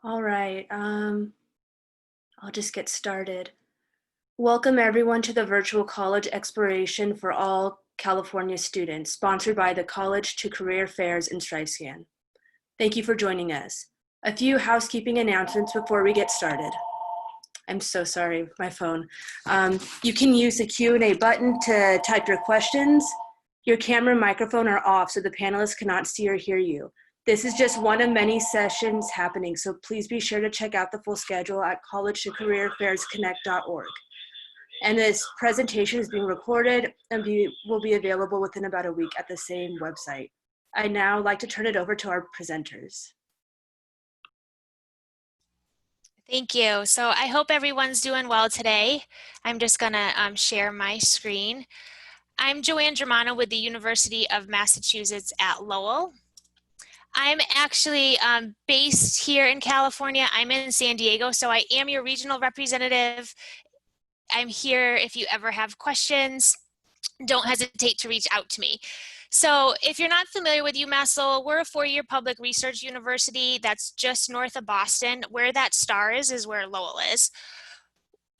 All right, I'll just get started. Welcome everyone to the virtual college exploration for all California students, sponsored by the College2Career Fairs in Streisand. Thank you for joining us. A few housekeeping announcements before we get started. I'm so sorry, my phone. You can use the Q&A button to type your questions. Your camera and microphone are off so the panelists cannot see or hear you. This is just one of many sessions happening, so please be sure to check out the full schedule at college2careerfairsconnect.org. And this presentation is being recorded and will be available within about a week at the same website. I'd now like to turn it over to our presenters. Thank you. So I hope everyone's doing well today. I'm just gonna share my screen. I'm Joanne Germano with the University of Massachusetts at Lowell. I'm actually based here in California. I'm in San Diego, so I am your regional representative. I'm here if you ever have questions. Don't hesitate to reach out to me. So if you're not familiar with UMass Lowell, we're a four-year public research university that's just north of Boston. Where that star is where Lowell is.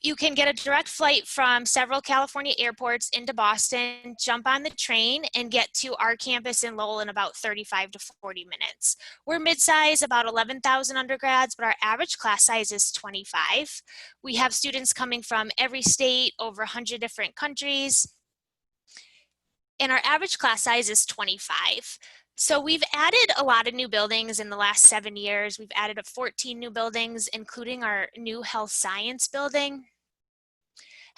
You can get a direct flight from several California airports into Boston, jump on the train, and get to our campus in Lowell in about 35 to 40 minutes. We're mid-size, about 11,000 undergrads, but our average class size is 25. We have students coming from every state, over 100 different countries, and our average class size is 25. So we've added a lot of new buildings in the last 7 years. We've added 14 new buildings, including our new health science building.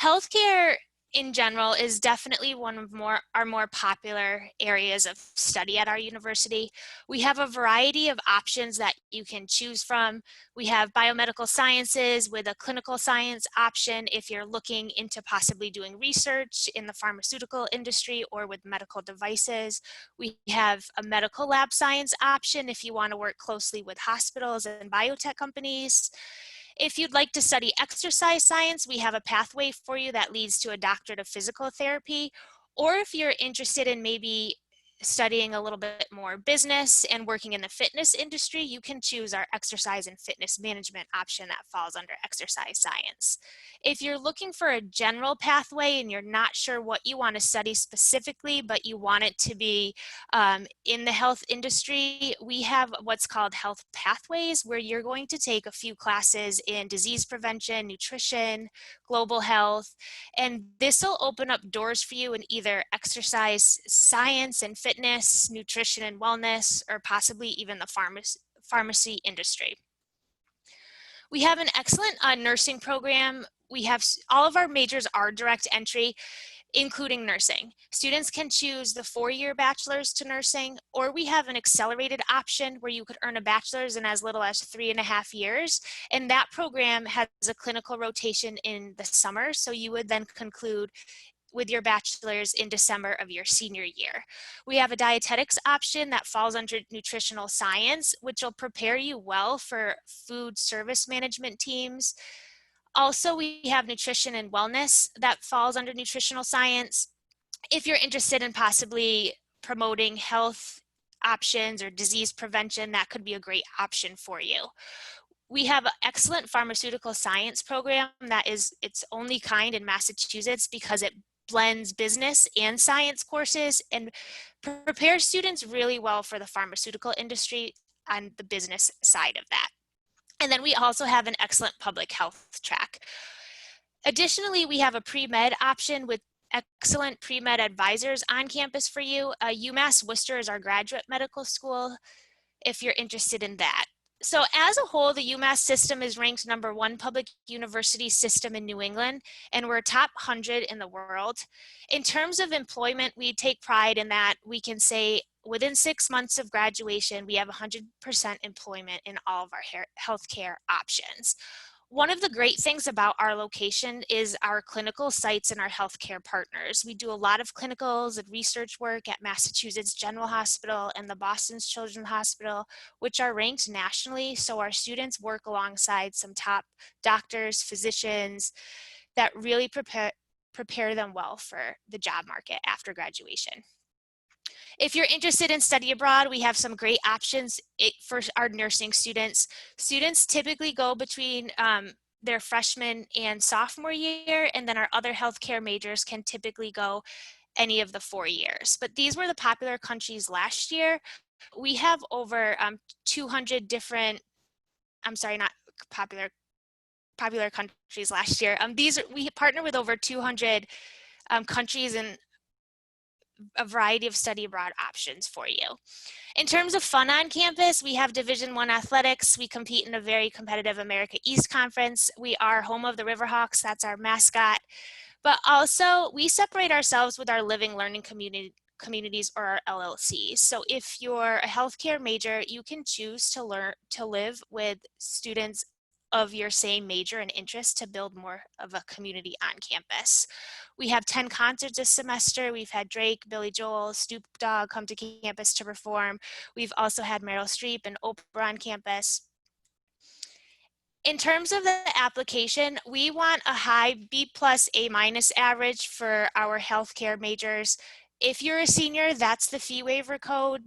Healthcare in general is definitely one of our more popular areas of study at our university. We have a variety of options that you can choose from. We have biomedical sciences with a clinical science option if you're looking into possibly doing research in the pharmaceutical industry or with medical devices. We have a medical lab science option if you want to work closely with hospitals and biotech companies. If you'd like to study exercise science, we have a pathway for you that leads to a doctorate of physical therapy. Or if you're interested in maybe studying a little bit more business and working in the fitness industry, you can choose our exercise and fitness management option that falls under exercise science. If you're looking for a general pathway and you're not sure what you want to study specifically, but you want it to be in the health industry, we have what's called health pathways, where you're going to take a few classes in disease prevention, nutrition, global health, and this will open up doors for you in either exercise science and fitness, nutrition and wellness, or possibly even the pharmacy industry. We have an excellent nursing program. We have all of our majors are direct entry, including nursing. Students can choose the 4-year bachelor's to nursing, or we have an accelerated option where you could earn a bachelor's in as little as 3.5 years. And that program has a clinical rotation in the summer. So you would then conclude with your bachelor's in December of your senior year. We have a dietetics option that falls under nutritional science, which will prepare you well for food service management teams. Also, we have nutrition and wellness that falls under nutritional science. If you're interested in possibly promoting health options or disease prevention, that could be a great option for you. We have an excellent pharmaceutical science program that is its only kind in Massachusetts because it blends business and science courses and prepares students really well for the pharmaceutical industry on the business side of that. And then we also have an excellent public health track. Additionally, we have a pre-med option with excellent pre-med advisors on campus for you. UMass Worcester is our graduate medical school if you're interested in that. So as a whole, the UMass system is ranked #1 public university system in New England, and we're top 100 in the world. In terms of employment, we take pride in that we can say within 6 months of graduation, we have 100% employment in all of our healthcare options. One of the great things about our location is our clinical sites and our healthcare partners. We do a lot of clinicals and research work at Massachusetts General Hospital and the Boston Children's Hospital, which are ranked nationally. So our students work alongside some top doctors, physicians that really prepare them well for the job market after graduation. If you're interested in study abroad, we have some great options for our nursing students. Students typically go between their freshman and sophomore year, and then our other healthcare majors can typically go any of the 4 years. But these were the popular countries last year. We have over 200 different, I'm sorry, not popular countries last year. We partner with over 200 countries and a variety of study abroad options for you. In terms of fun on campus, we have Division I athletics. We compete in a very competitive America East Conference. We are home of the Riverhawks. That's our mascot. But also, we separate ourselves with our living learning communities, or our LLCs. So if you're a healthcare major, you can choose to live with students of your same major and interest to build more of a community on campus. We have 10 concerts this semester. We've had Drake, Billy Joel, Snoop Dogg come to campus to perform. We've also had Meryl Streep and Oprah on campus. In terms of the application, we want a high B+, A- average for our healthcare majors. If you're a senior, that's the fee waiver code.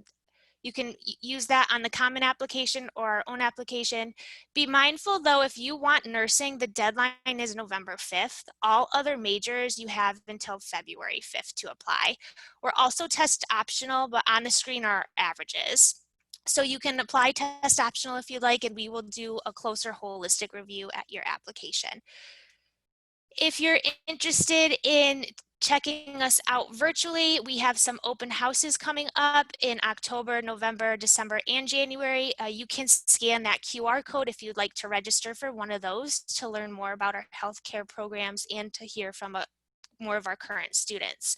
You can use that on the common application or our own application. Be mindful though, if you want nursing, the deadline is November 5th. All other majors, you have until February 5th to apply. We're also test optional, but on the screen are averages. So you can apply test optional if you'd like, and we will do a closer holistic review at your application. If you're interested in checking us out virtually, we have some open houses coming up in October, November, December, and January. You can scan that QR code if you'd like to register for one of those to learn more about our healthcare programs and to hear from more of our current students.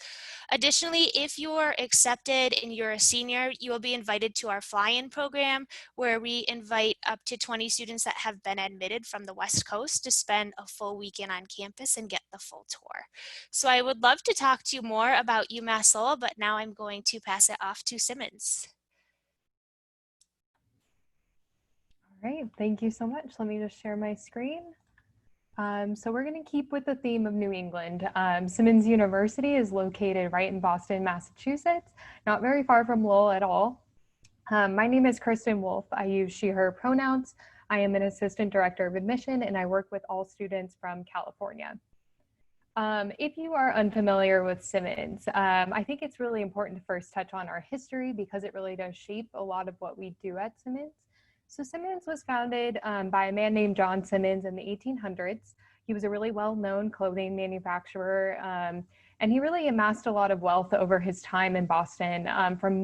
Additionally, if you're accepted and you're a senior, you will be invited to our fly-in program, where we invite up to 20 students that have been admitted from the West Coast to spend a full weekend on campus and get the full tour. So I would love to talk to you more about UMass Lowell, but now I'm going to pass it off to Simmons. All right, thank you so much. Let me just share my screen. So we're going to keep with the theme of New England. Simmons University is located right in Boston, Massachusetts, not very far from Lowell at all. My name is Kristen Wolfe. I use she, her pronouns. I am an assistant director of admission, and I work with all students from California. If you are unfamiliar with Simmons, I think it's really important to first touch on our history, because it really does shape a lot of what we do at Simmons. So Simmons was founded by a man named John Simmons in the 1800s. He was a really well-known clothing manufacturer, and he really amassed a lot of wealth over his time in Boston, from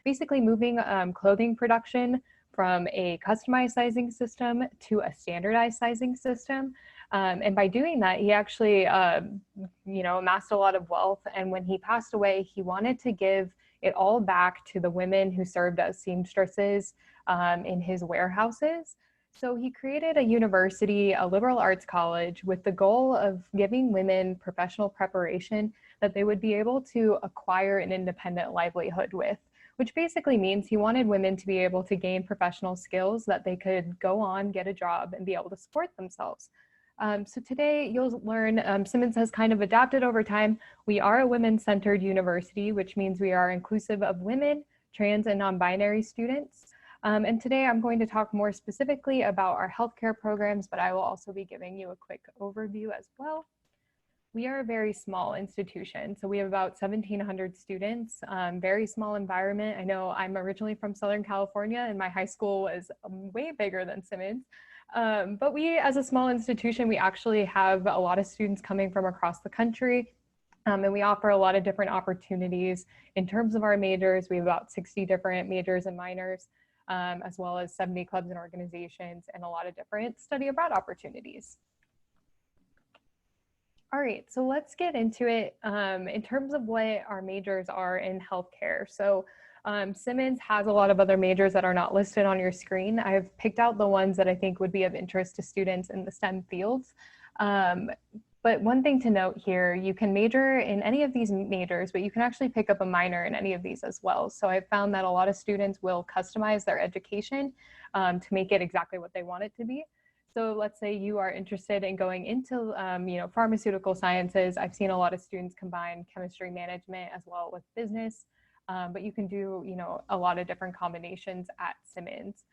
basically moving clothing production from a customized sizing system to a standardized sizing system. And by doing that, he actually, amassed a lot of wealth. And when he passed away, he wanted to give it all back to the women who served as seamstresses in his warehouses. So he created a university, a liberal arts college, with the goal of giving women professional preparation that they would be able to acquire an independent livelihood with, which basically means he wanted women to be able to gain professional skills that they could go on, get a job, and be able to support themselves. So today you'll learn Simmons has kind of adapted over time. We are a women-centered university, which means we are inclusive of women, trans, and non-binary students. And today I'm going to talk more specifically about our healthcare programs, but I will also be giving you a quick overview as well. We are a very small institution, so we have about 1,700 students, very small environment. I know I'm originally from Southern California, and my high school was way bigger than Simmons. But we, as a small institution, we actually have a lot of students coming from across the country, and we offer a lot of different opportunities. In terms of our majors, we have about 60 different majors and minors, as well as 70 clubs and organizations, and a lot of different study abroad opportunities. All right, so let's get into it in terms of what our majors are in healthcare. So Simmons has a lot of other majors that are not listed on your screen. I've picked out the ones that I think would be of interest to students in the STEM fields. But one thing to note here, you can major in any of these majors, but you can actually pick up a minor in any of these as well. So I've found that a lot of students will customize their education to make it exactly what they want it to be. So let's say you are interested in going into pharmaceutical sciences. I've seen a lot of students combine chemistry management as well with business. but you can do, a lot of different combinations at Simmons.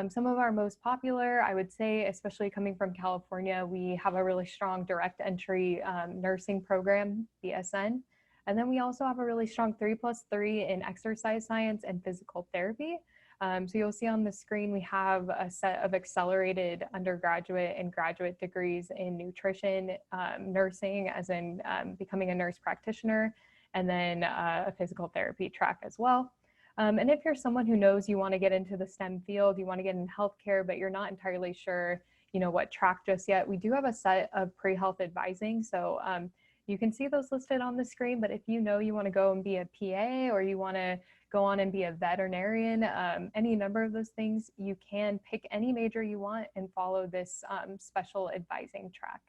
Some of our most popular, I would say, especially coming from California, we have a really strong direct entry nursing program, BSN. And then we also have a really strong 3+3 in exercise science and physical therapy. So you'll see on the screen, we have a set of accelerated undergraduate and graduate degrees in nutrition, nursing, as in becoming a nurse practitioner, and then a physical therapy track as well. And if you're someone who knows you want to get into the STEM field, you want to get in healthcare, but you're not entirely sure, what track just yet, we do have a set of pre-health advising. So you can see those listed on the screen, but if you want to go and be a PA, or you want to go on and be a veterinarian, any number of those things, you can pick any major you want and follow this special advising track.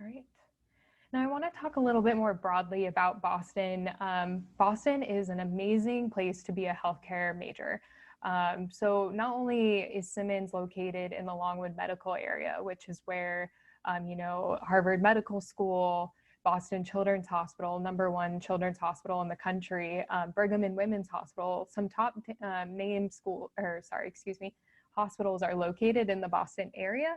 All right. Now I want to talk a little bit more broadly about Boston. Boston is an amazing place to be a healthcare major. So not only is Simmons located in the Longwood medical area, which is where, Harvard Medical School, Boston Children's Hospital, #1 children's hospital in the country, Brigham and Women's Hospital, some top name hospitals are located in the Boston area.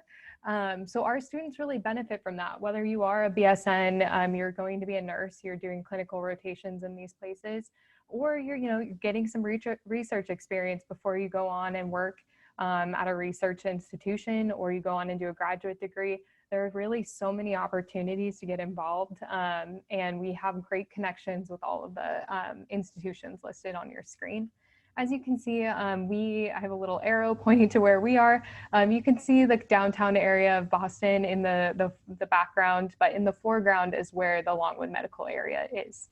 So our students really benefit from that. Whether you are a BSN, you're going to be a nurse, you're doing clinical rotations in these places, or you're getting some research experience before you go on and work at a research institution, or you go on and do a graduate degree. There are really so many opportunities to get involved, and we have great connections with all of the institutions listed on your screen. As you can see, I have a little arrow pointing to where we are. You can see the downtown area of Boston in the background, but in the foreground is where the Longwood medical area is.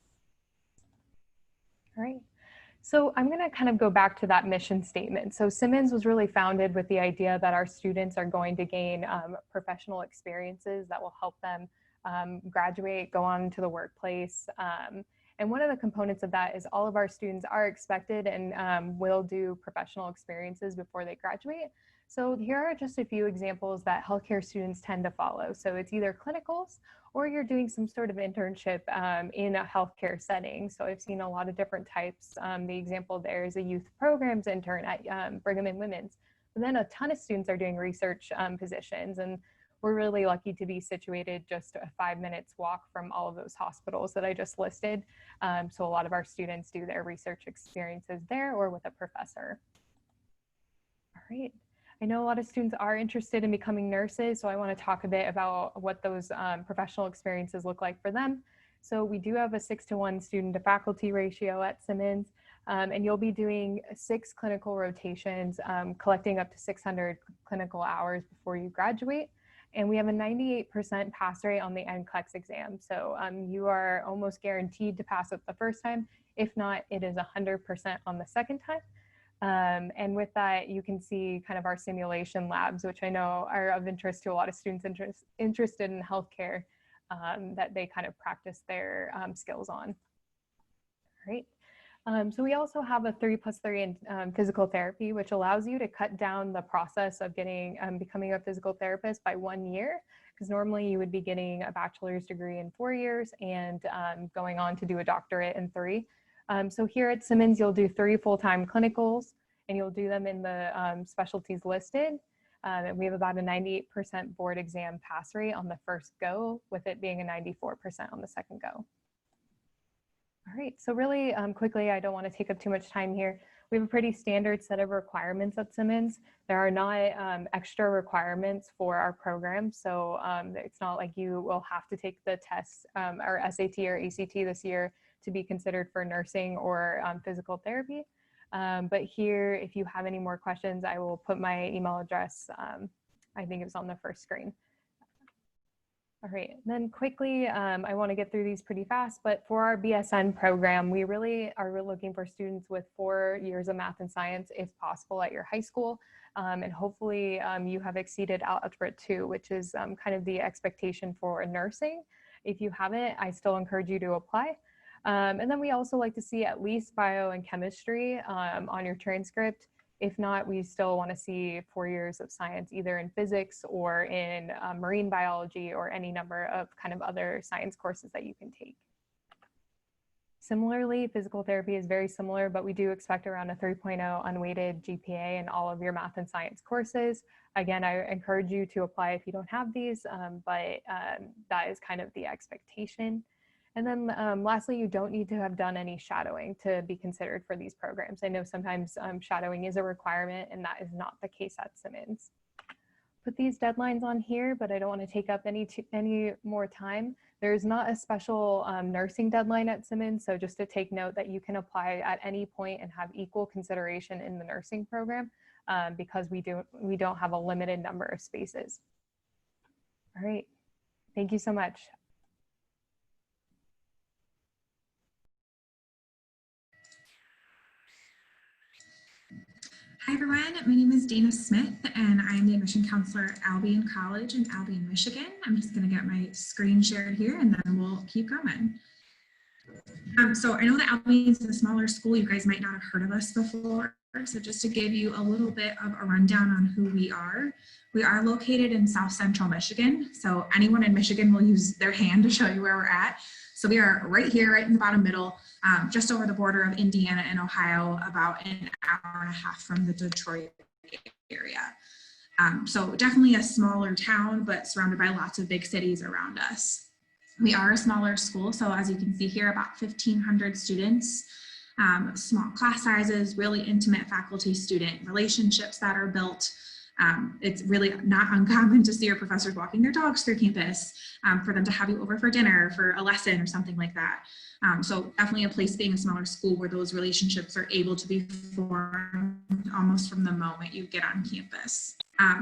All right. So I'm going to kind of go back to that mission statement. So Simmons was really founded with the idea that our students are going to gain professional experiences that will help them graduate, go on to the workplace. And one of the components of that is all of our students are expected and will do professional experiences before they graduate. So here are just a few examples that healthcare students tend to follow. So it's either clinicals, or you're doing some sort of internship in a healthcare setting. So I've seen a lot of different types. The example there is a youth programs intern at Brigham and Women's. But then a ton of students are doing research positions, and we're really lucky to be situated just 5 minutes walk from all of those hospitals that I just listed. So a lot of our students do their research experiences there or with a professor. All right. I know a lot of students are interested in becoming nurses, so I want to talk a bit about what those professional experiences look like for them. So we do have a 6-to-1 student to faculty ratio at Simmons, and you'll be doing 6 clinical rotations, collecting up to 600 clinical hours before you graduate. And we have a 98% pass rate on the NCLEX exam. So you are almost guaranteed to pass it the first time. If not, it is 100% on the second time. And with that, you can see kind of our simulation labs, which I know are of interest to a lot of students interested in healthcare, that they kind of practice their skills on. All right. So we also have a 3+3 in physical therapy, which allows you to cut down the process of becoming a physical therapist by 1 year, because normally you would be getting a bachelor's degree in 4 years and going on to do a doctorate in 3. So here at Simmons, you'll do 3 full-time clinicals, and you'll do them in the specialties listed. And we have about a 98% board exam pass rate on the first go, with it being a 94% on the second go. All right, so really quickly, I don't want to take up too much time here. We have a pretty standard set of requirements at Simmons. There are not extra requirements for our program, so it's not like you will have to take the tests or SAT or ACT this year to be considered for nursing or physical therapy. But here, if you have any more questions, I will put my email address. I think it was on the first screen. All right, then quickly, I want to get through these pretty fast, but for our BSN program, we really are looking for students with 4 years of math and science, if possible, at your high school. And hopefully you have exceeded Algebra 2, which is kind of the expectation for nursing. If you haven't, I still encourage you to apply. And then we also like to see at least bio and chemistry on your transcript. If not, we still want to see 4 years of science, either in physics or in marine biology or any number of kind of other science courses that you can take. Similarly, physical therapy is very similar, but we do expect around a 3.0 unweighted GPA in all of your math and science courses. Again, I encourage you to apply if you don't have these, but that is kind of the expectation. And then lastly, you don't need to have done any shadowing to be considered for these programs. I know sometimes shadowing is a requirement, and that is not the case at Simmons. Put these deadlines on here, but I don't want to take up any more time. There's not a special nursing deadline at Simmons, so just to take note that you can apply at any point and have equal consideration in the nursing program because we don't have a limited number of spaces. All right, thank you so much. Hi everyone, my name is Dana Smith and I'm the admission counselor at Albion College in Albion, Michigan. I'm just going to get my screen shared here and then we'll keep going. So I know that Albion is a smaller school. You guys might not have heard of us before. So just to give you a little bit of a rundown on who we are located in South Central Michigan. So anyone in Michigan will use their hand to show you where we're at. So we are right here, right in the bottom middle, just over the border of Indiana and Ohio, about an hour and a half from the Detroit area. So definitely a smaller town, but surrounded by lots of big cities around us. We are a smaller school, so as you can see here, about 1,500 students, small class sizes, really intimate faculty-student relationships that are built. It's really not uncommon to see your professors walking their dogs through campus, for them to have you over for dinner, for a lesson or something like that. So definitely a place, being a smaller school, where those relationships are able to be formed almost from the moment you get on campus.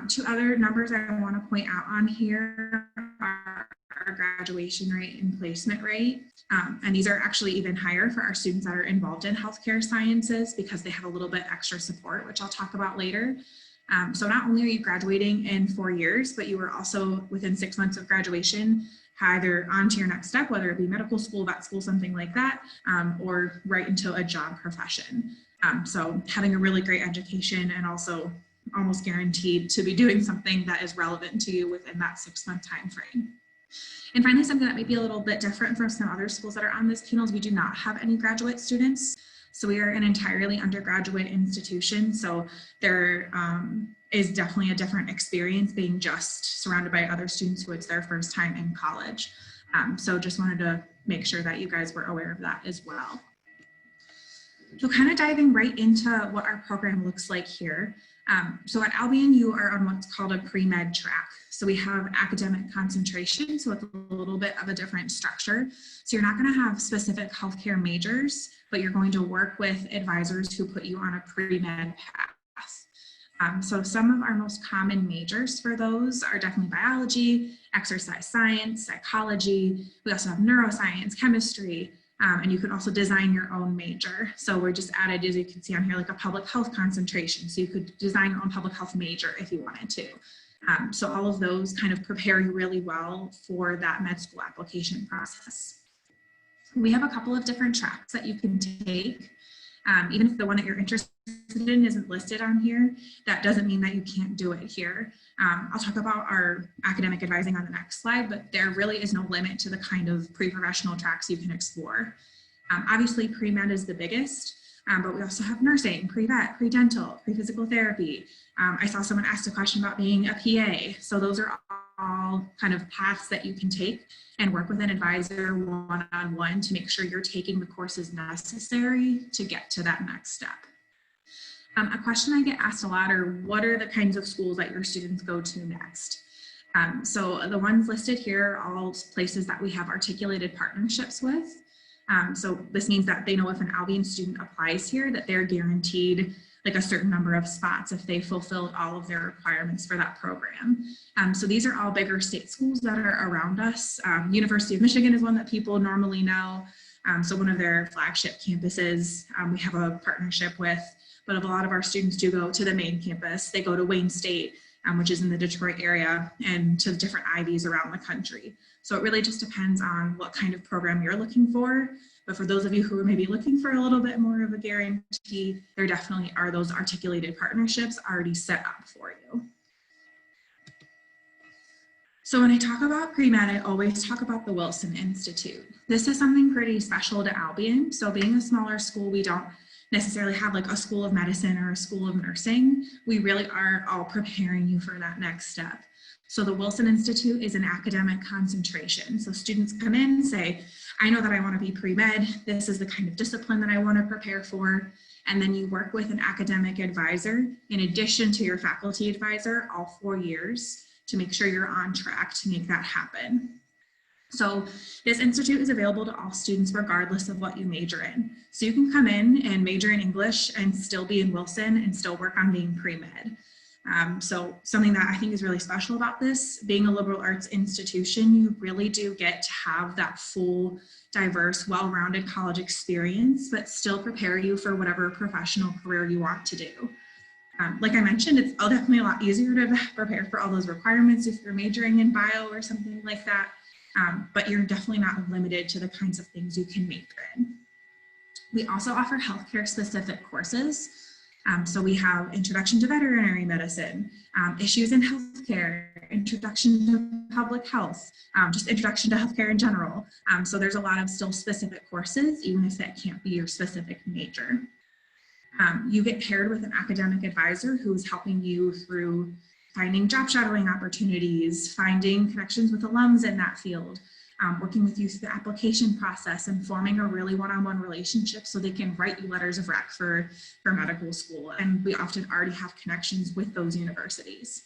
Two other numbers I want to point out on here are our graduation rate and placement rate. And these are actually even higher for our students that are involved in healthcare sciences because they have a little bit extra support, which I'll talk about later. So not only are you graduating in 4 years, but you are also within 6 months of graduation, either on to your next step, whether it be medical school, vet school, something like that, or right into a job profession. So having a really great education and also almost guaranteed to be doing something that is relevant to you within that 6-month time frame. And finally, something that may be a little bit different from some other schools that are on this panel is we do not have any graduate students. So we are an entirely undergraduate institution. So there is definitely a different experience being just surrounded by other students who it's their first time in college. So just wanted to make sure that you guys were aware of that as well. So kind of diving right into what our program looks like here. So at Albion, you are on what's called a pre-med track. So we have academic concentration, so it's a little bit of a different structure. So you're not going to have specific healthcare majors, but you're going to work with advisors who put you on a pre-med path. So some of our most common majors for those are definitely biology, exercise science, psychology. We also have neuroscience, chemistry, and you can also design your own major. So we're just added, as you can see on here, like a public health concentration. So you could design your own public health major if you wanted to. So all of those kind of prepare you really well for that med school application process. We have a couple of different tracks that you can take. Even if the one that you're interested in isn't listed on here, that doesn't mean that you can't do it here. I'll talk about our academic advising on the next slide, but there really is no limit to the kind of pre-professional tracks you can explore. Obviously, pre-med is the biggest, but we also have nursing, pre-vet, pre-dental, pre-physical therapy. I saw someone ask a question about being a PA. So those are all kind of paths that you can take and work with an advisor one-on-one to make sure you're taking the courses necessary to get to that next step. A question I get asked a lot are, what are the kinds of schools that your students go to next? So the ones listed here are all places that we have articulated partnerships with. So this means that they know if an Albion student applies here that they're guaranteed like a certain number of spots if they fulfill all of their requirements for that program. So these are all bigger state schools that are around us. University of Michigan is one that people normally know. So one of their flagship campuses we have a partnership with, but a lot of our students do go to the main campus. They go to Wayne State, which is in the Detroit area, and to different Ivies around the country. So it really just depends on what kind of program you're looking for. But for those of you who are maybe looking for a little bit more of a guarantee, there definitely are those articulated partnerships already set up for you. So when I talk about pre-med, I always talk about the Wilson Institute. This is something pretty special to Albion. So being a smaller school, we don't necessarily have like a school of medicine or a school of nursing. We really are all preparing you for that next step. So the Wilson Institute is an academic concentration. So students come in and say, I know that I want to be pre-med. This is the kind of discipline that I want to prepare for. And then you work with an academic advisor in addition to your faculty advisor all 4 years to make sure you're on track to make that happen. So this institute is available to all students regardless of what you major in. So you can come in and major in English and still be in Wilson and still work on being pre-med. So something that I think is really special about this, being a liberal arts institution, you really do get to have that full, diverse, well-rounded college experience, but still prepare you for whatever professional career you want to do. Like I mentioned, it's definitely a lot easier to prepare for all those requirements if you're majoring in bio or something like that, but you're definitely not limited to the kinds of things you can major in. We also offer healthcare specific courses. So we have Introduction to Veterinary Medicine, Issues in Healthcare, Introduction to Public Health, just Introduction to Healthcare in general. So there's a lot of still specific courses, even if that can't be your specific major. You get paired with an academic advisor who's helping you through finding job shadowing opportunities, finding connections with alums in that field, working with you through the application process and forming a really one-on-one relationship so they can write you letters of rec for medical school. And we often already have connections with those universities.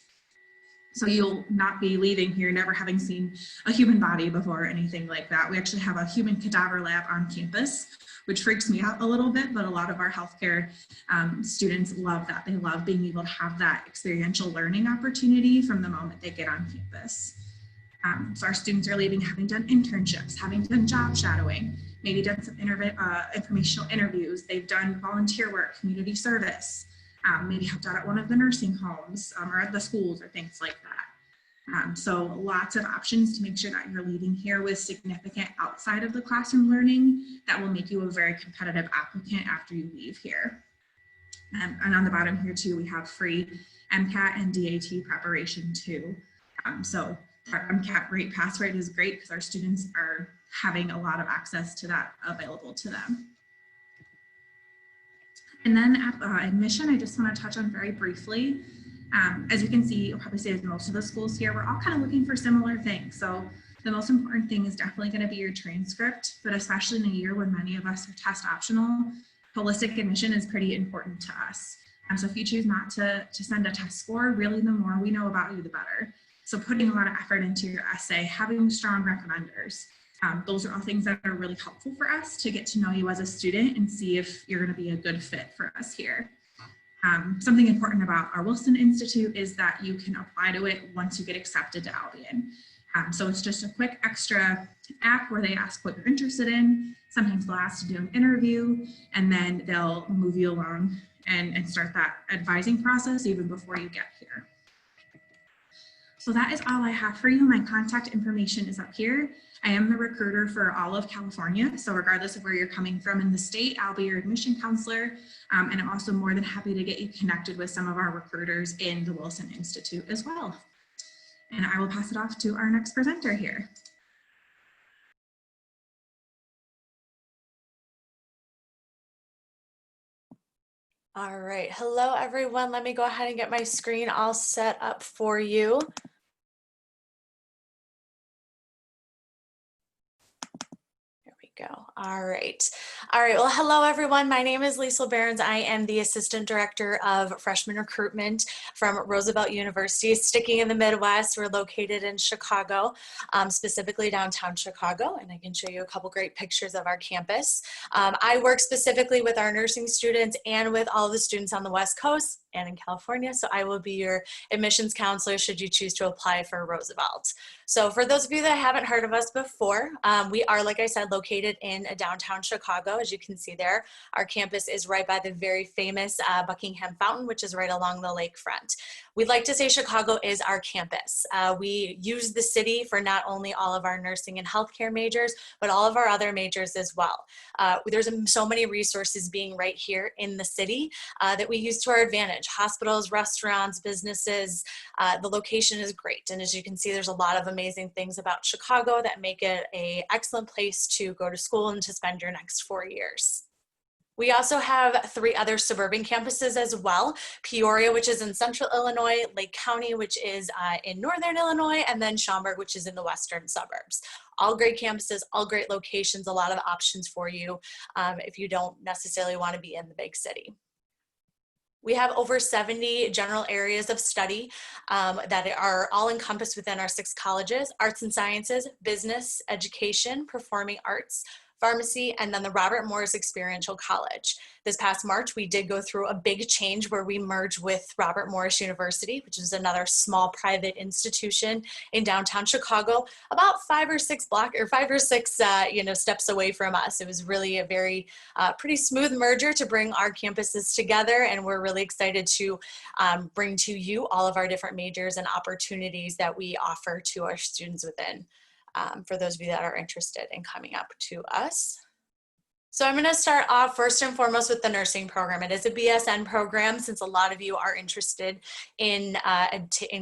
So you'll not be leaving here never having seen a human body before or anything like that. We actually have a human cadaver lab on campus, which freaks me out a little bit, but a lot of our healthcare students love that. They love being able to have that experiential learning opportunity from the moment they get on campus. So our students are leaving having done internships, having done job shadowing, maybe done some informational interviews. They've done volunteer work, community service, maybe helped out at one of the nursing homes or at the schools or things like that. So lots of options to make sure that you're leaving here with significant outside of the classroom learning that will make you a very competitive applicant after you leave here. And on the bottom here too, we have free MCAT and DAT preparation too. So our MCAT rate pass rate is great because our students are having a lot of access to that available to them. And then at admission, I just want to touch on very briefly. As you can see, you'll probably see as most of the schools here, we're all kind of looking for similar things. So the most important thing is definitely going to be your transcript, but especially in a year when many of us are test optional, holistic admission is pretty important to us. So if you choose not to send a test score, really the more we know about you, the better. So putting a lot of effort into your essay, having strong recommenders. Those are all things that are really helpful for us to get to know you as a student and see if you're going to be a good fit for us here. Something important about our Wilson Institute is that you can apply to it once you get accepted to Albion. So it's just a quick extra app where they ask what you're interested in. Sometimes they'll ask to do an interview and then they'll move you along and start that advising process even before you get here. So that is all I have for you. My contact information is up here. I am the recruiter for all of California. So regardless of where you're coming from in the state, I'll be your admission counselor. And I'm also more than happy to get you connected with some of our recruiters in the Wilson Institute as well. And I will pass it off to our next presenter here. All right, hello everyone. Let me go ahead and get my screen all set up for you. Go. All right. Well, hello, everyone. My name is Lisa Behrens. I am the Assistant Director of Freshman Recruitment from Roosevelt University. Sticking in the Midwest, we're located in Chicago, specifically downtown Chicago, and I can show you a couple great pictures of our campus. I work specifically with our nursing students and with all the students on the West Coast and in California, so I will be your admissions counselor should you choose to apply for Roosevelt. So for those of you that haven't heard of us before, we are, like I said, located in downtown Chicago. As you can see there, our campus is right by the very famous Buckingham Fountain, which is right along the lakefront. We'd like to say Chicago is our campus. We use the city for not only all of our nursing and healthcare majors, but all of our other majors as well. There's so many resources being right here in the city that we use to our advantage. manage hospitals, restaurants, businesses. The location is great. And as you can see, there's a lot of amazing things about Chicago that make it an excellent place to go to school and to spend your next 4 years. We also have 3 other suburban campuses as well. Peoria, which is in central Illinois, Lake County, which is in northern Illinois, and then Schaumburg, which is in the western suburbs. All great campuses, all great locations, a lot of options for you if you don't necessarily want to be in the big city. We have over 70 general areas of study that are all encompassed within our 6 colleges: arts and sciences, business, education, performing arts, pharmacy, and then the Robert Morris Experiential College. This past March, we did go through a big change where we merged with Robert Morris University, which is another small private institution in downtown Chicago, about 5 or 6 steps away from us. It was really a very pretty smooth merger to bring our campuses together, and we're really excited to bring to you all of our different majors and opportunities that we offer to our students within. For those of you that are interested in coming up to us. So I'm going to start off first and foremost with the nursing program. It is a BSN program, since a lot of you are interested in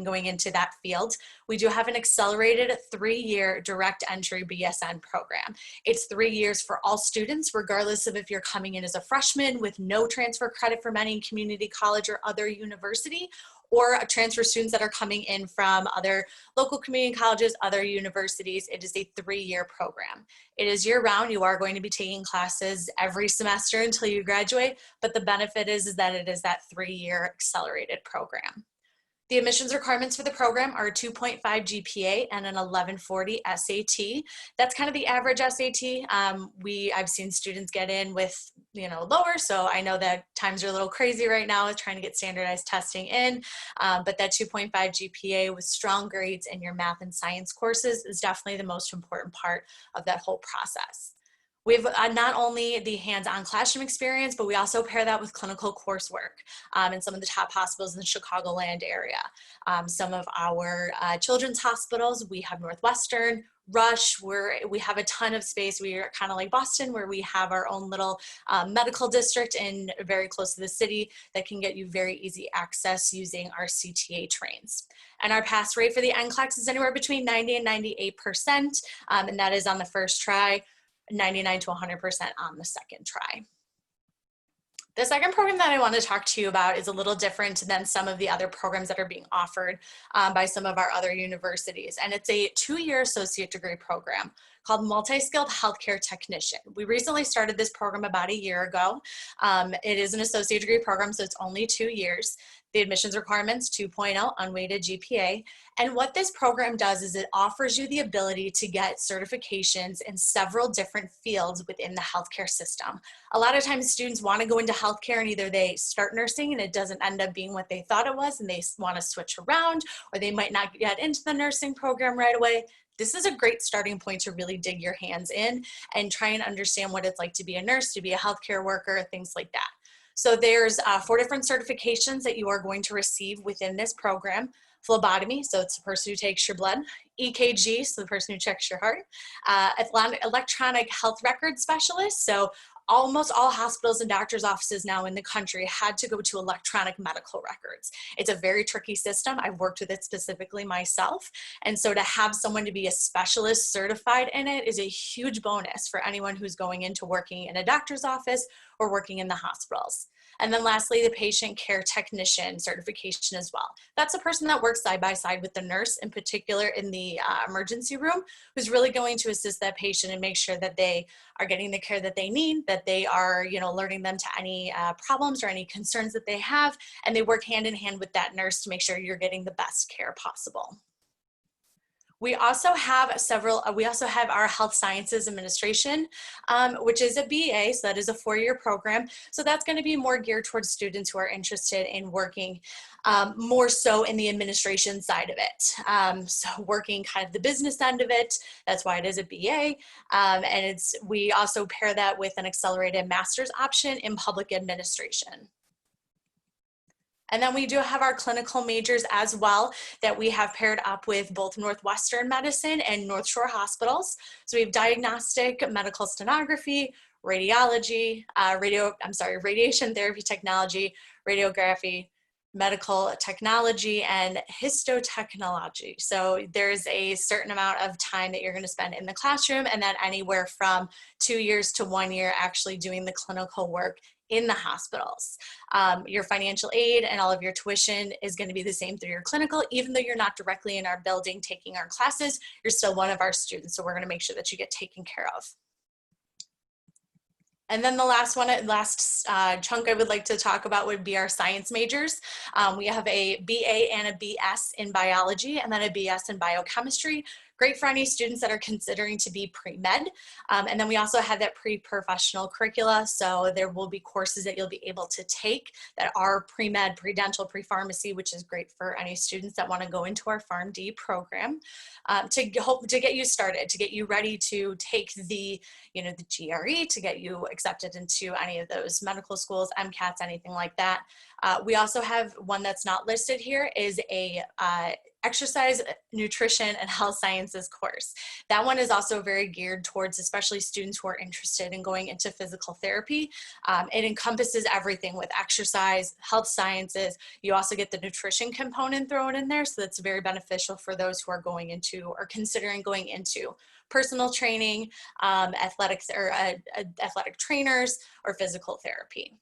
going into that field. We do have an accelerated 3-year direct entry BSN program. It's 3 years for all students, regardless of if you're coming in as a freshman with no transfer credit from any community college or other university, or transfer students that are coming in from other local community colleges, other universities. It is a 3-year program. It is year-round. You are going to be taking classes every semester until you graduate, but the benefit is that it is that 3-year accelerated program. The admissions requirements for the program are a 2.5 GPA and an 1140 SAT. That's kind of the average SAT. I've seen students get in with lower, so I know that times are a little crazy right now with trying to get standardized testing in, but that 2.5 GPA with strong grades in your math and science courses is definitely the most important part of that whole process. We have not only the hands-on classroom experience, but we also pair that with clinical coursework in some of the top hospitals in the Chicagoland area. Some of our children's hospitals, we have Northwestern, Rush, we have a ton of space. We are kind of like Boston, where we have our own little medical district and very close to the city that can get you very easy access using our CTA trains. And our pass rate for the NCLEX is anywhere between 90 and 98%, and that is on the first try, 99 to 100% on the second try. The second program that I want to talk to you about is a little different than some of the other programs that are being offered by some of our other universities. And it's a 2-year associate degree program called Multi-Skilled Healthcare Technician. We recently started this program about a year ago. It is an associate degree program, so it's only 2 years. The admissions requirements, 2.0 unweighted GPA. And what this program does is it offers you the ability to get certifications in several different fields within the healthcare system. A lot of times students want to go into healthcare and either they start nursing and it doesn't end up being what they thought it was and they want to switch around, or they might not get into the nursing program right away. This is a great starting point to really dig your hands in and try and understand what it's like to be a nurse, to be a healthcare worker, things like that. So there's 4 different certifications that you are going to receive within this program. Phlebotomy, so it's the person who takes your blood. EKG, so the person who checks your heart. Electronic health record specialist, so almost all hospitals and doctors' offices now in the country had to go to electronic medical records. It's a very tricky system. I've worked with it specifically myself. And so to have someone to be a specialist certified in it is a huge bonus for anyone who's going into working in a doctor's office or working in the hospitals. And then lastly, the patient care technician certification as well. That's a person that works side by side with the nurse, in particular in the emergency room, who's really going to assist that patient and make sure that they are getting the care that they need, that they are, alerting them to any problems or any concerns that they have, and they work hand in hand with that nurse to make sure you're getting the best care possible. We also have our Health Sciences Administration, which is a BA, so that is a 4-year program. So that's going to be more geared towards students who are interested in working more so in the administration side of it. So working kind of the business end of it, that's why it is a BA. And we also pair that with an accelerated master's option in public administration. And then we do have our clinical majors as well that we have paired up with both Northwestern Medicine and North Shore Hospitals. So we have diagnostic, medical stenography, radiology, radiation therapy technology, radiography, medical technology, and histotechnology. So there's a certain amount of time that you're going to spend in the classroom, and then anywhere from 2 years to 1 year actually doing the clinical work in the hospitals. Your financial aid and all of your tuition is going to be the same through your clinical. Even though you're not directly in our building taking our classes, you're still one of our students, so we're going to make sure that you get taken care of. And then the last chunk I would like to talk about would be our science majors. We have a BA and a BS in biology, and then a BS in biochemistry. Great for any students that are considering to be pre-med. And then we also have that pre-professional curricula. So there will be courses that you'll be able to take that are pre-med, pre-dental, pre-pharmacy, which is great for any students that want to go into our PharmD program to get you started, to get you ready to take the GRE, to get you accepted into any of those medical schools, MCATs, anything like that. We also have one that's not listed here, is a exercise, nutrition, and health sciences course. That one is also very geared towards especially students who are interested in going into physical therapy. It encompasses everything with exercise, health sciences. You also get the nutrition component thrown in there, so that's very beneficial for those who are going into or considering going into personal training, athletics, or athletic trainers, or physical therapy.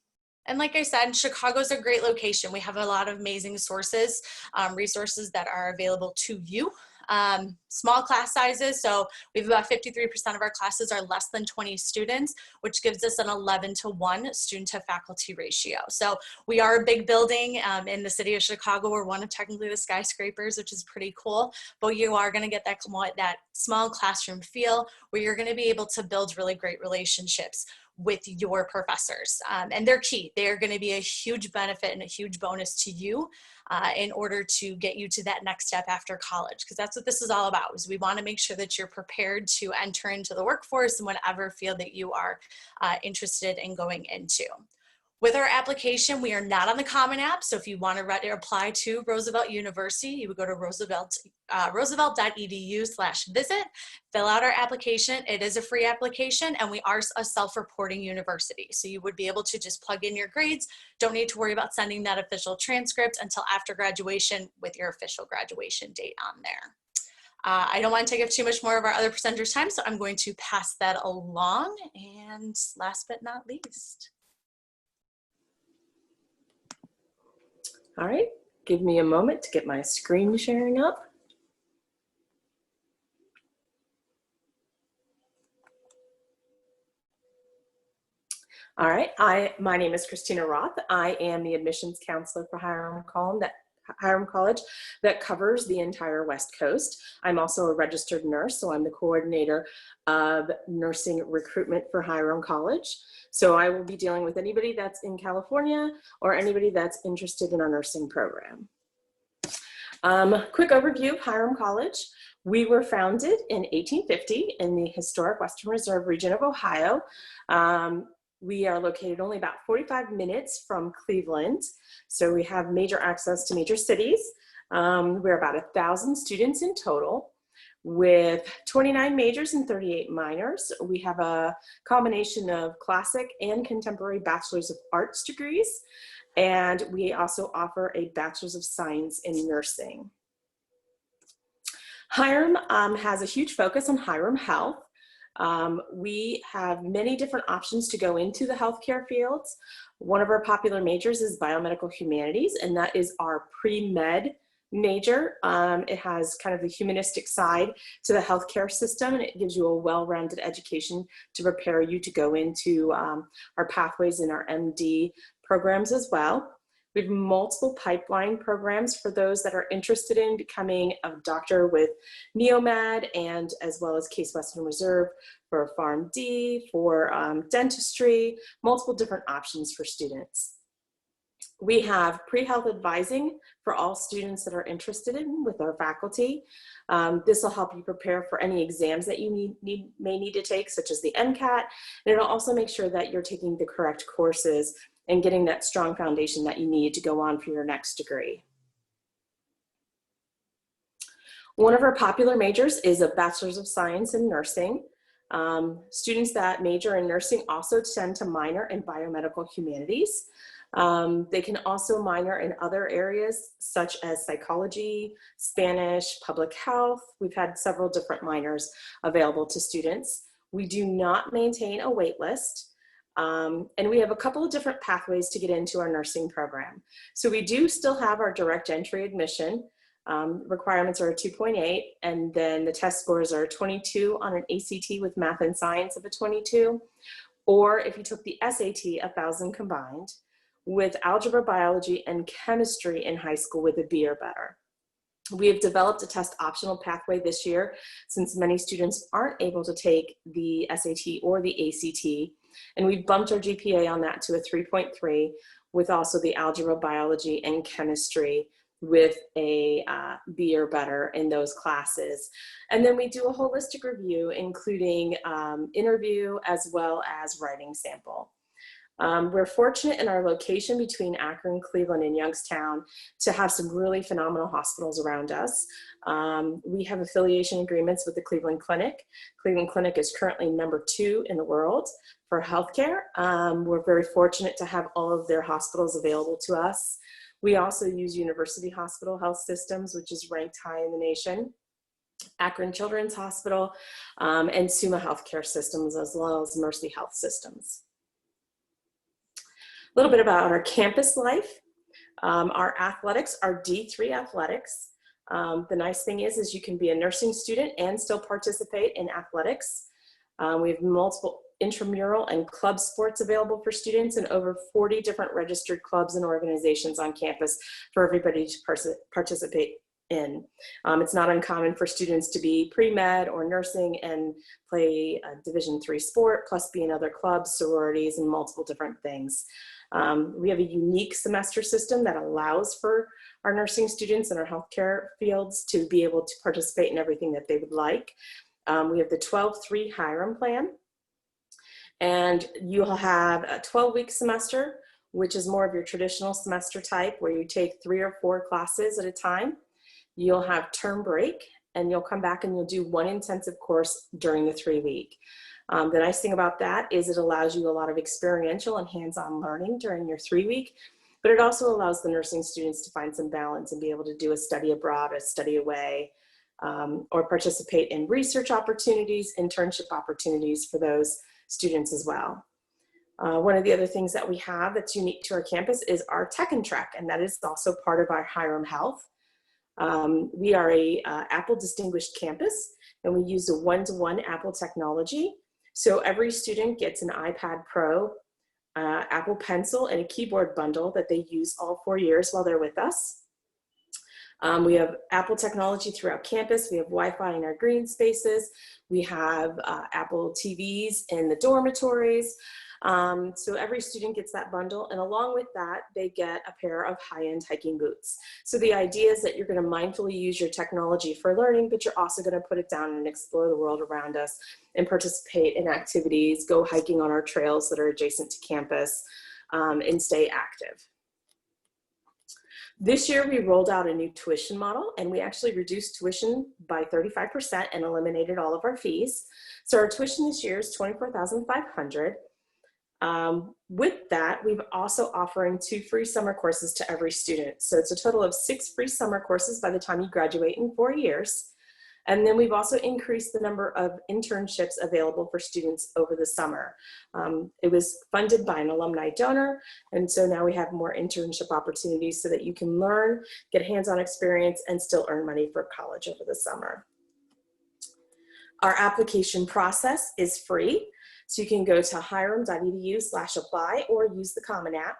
And like I said, Chicago's a great location. We have a lot of amazing resources that are available to you. Small class sizes, so we have about 53% of our classes are less than 20 students, which gives us an 11-to-1 student to faculty ratio. So we are a big building in the city of Chicago. We're one of technically the skyscrapers, which is pretty cool, but you are gonna get that small classroom feel where you're gonna be able to build really great relationships with your professors. And they're key. They're going to be a huge benefit and a huge bonus to you in order to get you to that next step after college, because that's what this is all about, is we want to make sure that you're prepared to enter into the workforce in whatever field that you are interested in going into. With our application, we are not on the Common App, so if you want to apply to Roosevelt University, you would go to roosevelt.edu/visit, fill out our application. It is a free application, and we are a self-reporting university, so you would be able to just plug in your grades. Don't need to worry about sending that official transcript until after graduation with your official graduation date on there. I don't want to take up too much more of our other presenters' time, so I'm going to pass that along. And last but not least. All right, give me a moment to get my screen sharing up. All right, my name is Christina Roth. I am the admissions counselor for Hiram College that covers the entire West Coast. I'm also a registered nurse, so I'm the coordinator of nursing recruitment for Hiram College. So I will be dealing with anybody that's in California or anybody that's interested in our nursing program. Quick overview of Hiram College. We were founded in 1850 in the historic Western Reserve region of Ohio. We are located only about 45 minutes from Cleveland, so we have major access to major cities. We're about 1,000 students in total, with 29 majors and 38 minors. We have a combination of classic and contemporary Bachelors of Arts degrees, and we also offer a Bachelor's of Science in Nursing. Hiram has a huge focus on Hiram Health. We have many different options to go into the healthcare fields. One of our popular majors is Biomedical Humanities, and that is our pre-med major. It has kind of the humanistic side to the healthcare system, and it gives you a well-rounded education to prepare you to go into our pathways in our MD programs as well. We have multiple pipeline programs for those that are interested in becoming a doctor with Neomed, and as well as Case Western Reserve for PharmD, for dentistry, multiple different options for students. We have pre-health advising for all students that are interested in with our faculty. This will help you prepare for any exams that you may need to take, such as the MCAT, and it'll also make sure that you're taking the correct courses and getting that strong foundation that you need to go on for your next degree. One of our popular majors is a Bachelor's of Science in Nursing. Students that major in nursing also tend to minor in Biomedical Humanities. They can also minor in other areas such as psychology, Spanish, public health. We've had several different minors available to students. We do not maintain a wait list. And we have a couple of different pathways to get into our nursing program. So we do still have our direct entry admission. Requirements are a 2.8, and then the test scores are 22 on an ACT with math and science of a 22. Or if you took the SAT, 1,000 combined, with algebra, biology, and chemistry in high school with a B or better. We have developed a test optional pathway this year since many students aren't able to take the SAT or the ACT, and we've bumped our GPA on that to a 3.3 with also the algebra, biology, and chemistry with a B or better in those classes. And then we do a holistic review, including interview as well as writing sample. We're fortunate in our location between Akron, Cleveland, and Youngstown to have some really phenomenal hospitals around us. We have affiliation agreements with the Cleveland Clinic. Cleveland Clinic is currently #2 in the world for healthcare. We're very fortunate to have all of their hospitals available to us. We also use University Hospital Health Systems, which is ranked high in the nation, Akron Children's Hospital, and Summa Healthcare Systems, as well as Mercy Health Systems. A little bit about our campus life. Our athletics are D3 athletics. The nice thing is you can be a nursing student and still participate in athletics. We have multiple intramural and club sports available for students and over 40 different registered clubs and organizations on campus for everybody to participate in. It's not uncommon for students to be pre-med or nursing and play a Division III sport, plus be in other clubs, sororities, and multiple different things. We have a unique semester system that allows for our nursing students and our healthcare fields to be able to participate in everything that they would like. We have the 12-3 Hiram plan, and you'll have a 12-week semester, which is more of your traditional semester type where you take 3 or 4 classes at a time. You'll have term break, and you'll come back and you'll do 1 intensive course during the 3-week. The nice thing about that is it allows you a lot of experiential and hands-on learning during your 3-week, but it also allows the nursing students to find some balance and be able to do a study abroad, a study away, or participate in research opportunities, internship opportunities for those students as well. One of the other things that we have that's unique to our campus is our Tech and Trek, and that is also part of our Hiram Health. We are a Apple distinguished campus, and we use a 1-to-1 Apple technology. So every student gets an iPad Pro, Apple Pencil, and a keyboard bundle that they use all 4 years while they're with us. We have Apple technology throughout campus. We have Wi-Fi in our green spaces. We have Apple TVs in the dormitories. So every student gets that bundle, and along with that, they get a pair of high-end hiking boots. So the idea is that you're going to mindfully use your technology for learning, but you're also going to put it down and explore the world around us and participate in activities, go hiking on our trails that are adjacent to campus, and stay active. This year, we rolled out a new tuition model, and we actually reduced tuition by 35% and eliminated all of our fees. So our tuition this year is $24,500. With that, we've also offering 2 free summer courses to every student. So it's a total of 6 free summer courses by the time you graduate in 4 years. And then we've also increased the number of internships available for students over the summer. It was funded by an alumni donor, and so now we have more internship opportunities so that you can learn, get hands-on experience, and still earn money for college over the summer. Our application process is free, so you can go to hiram.edu/apply or use the Common App.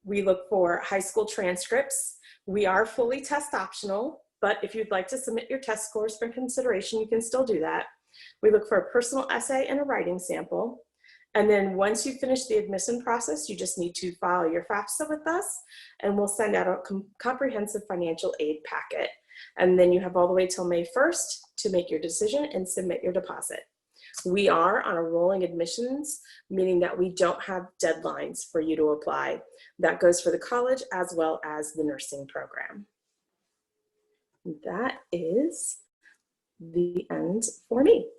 We look for high school transcripts. We are fully test optional, but if you'd like to submit your test scores for consideration, you can still do that. We look for a personal essay and a writing sample. And then once you finish the admission process, you just need to file your FAFSA with us, and we'll send out a comprehensive financial aid packet. And then you have all the way till May 1st to make your decision and submit your deposit. We are on a rolling admissions, meaning that we don't have deadlines for you to apply. That goes for the college as well as the nursing program. That is the end for me.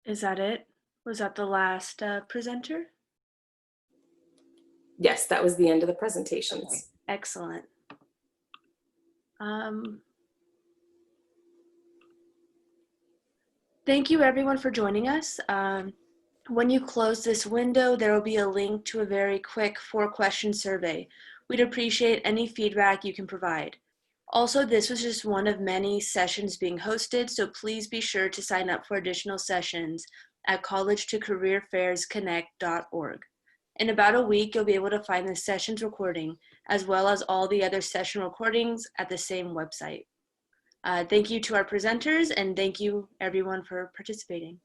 Is that it? Was that the last presenter? Yes, that was the end of the presentations. Okay, excellent. Thank you everyone for joining us. When you close this window, there will be a link to a very quick 4-question survey. We'd appreciate any feedback you can provide. Also, this was just one of many sessions being hosted, so please be sure to sign up for additional sessions at college2careerfairsconnect.org. In about a week, you'll be able to find the sessions recording, as well as all the other session recordings at the same website. Thank you to our presenters, and thank you everyone for participating.